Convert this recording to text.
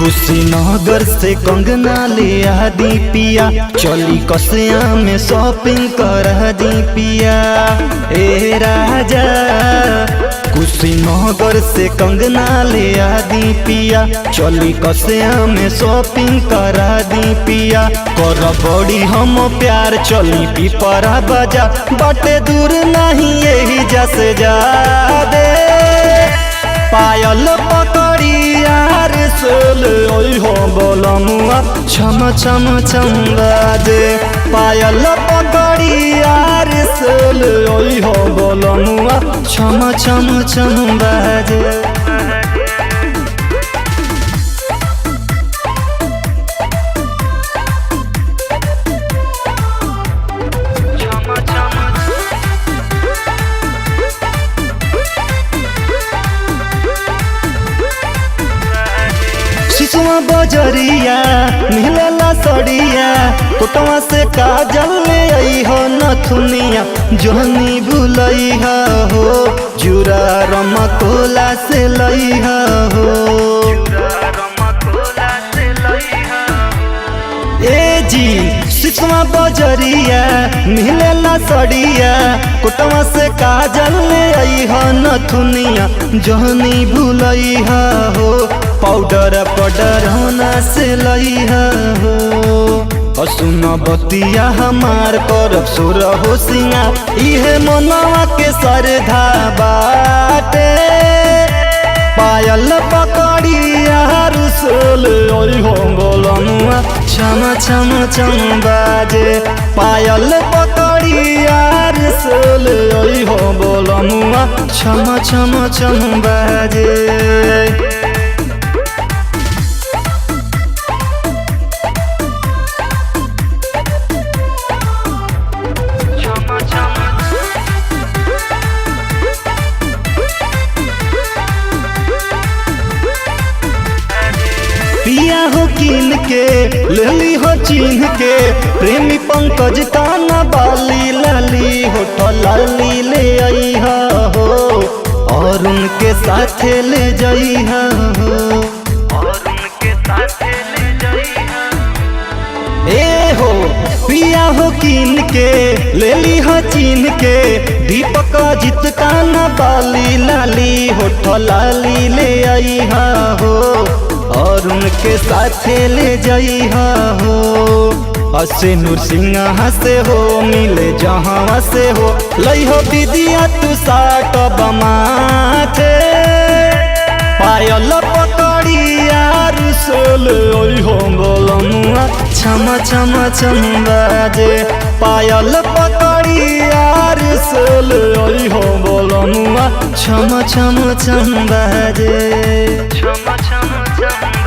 कुशीनगर से कंगना ले आदि पिया, चली कसिया में शॉपिंग कर दी पिया। ए राजा कुशीनगर से कंगना ले आदि पिया, चली कसिया में शॉपिंग कर दी पिया। कर बड़ी हम प्यार चली पिपरा बजा, बाटे दूर नहीं यही जैसे जा दे। पायल पकड़ी यार सोल ओई हो बोलमुआ, छम छम छम बाजे। पायल पकड़ी यार सोल ओई हो बोलमुआ, छम छम छम बाजे। बजरिया मिलला सड़िया, कोटवा से काजल ले आई हो नथुनिया, जोहनी भूलई हो जुरा रमकोला से लई हो। ए जी सिसवा बजरिया मिलला सड़िया, कोटवा से काजल ले आई हो नथुनिया, जोहनी भूलई हो पाउडर पाउडर होना से लई हो। सुन बतिया हमार करब सुर हो सिंगार, इहे मनवा के सरधा बाटे। पायल पकड़ी यार सोल ओई हो बोलमुआ, छम छम छम बाजे। पायल पकड़ी यार सोल ओई हो बोलमुआ, छम छम छम बाजे। पिया हो कीन के लेली हो चीन के, प्रेमी पंकज ताना बाली लाली होठ लाली ले आई हो, और उनके साथ ले जाई हो। ए हो पिया हो कीन के लेली हो चीन के, दीपक जित काना बाली लाली होठ लाली ले आई हो, और उनके साथ ले जाई हो। असे नूर सिंह से हो मिले जहाँ से हो, लई हो विदिया तू साट बमाथे। पायल पकड़ी यार सोल ओई हो बोलमुआ, छम छम छम बाजे। पायल पकड़ी यार सोल ओई हो बोलमुआ, छम छम छम बाजे। छम छम छम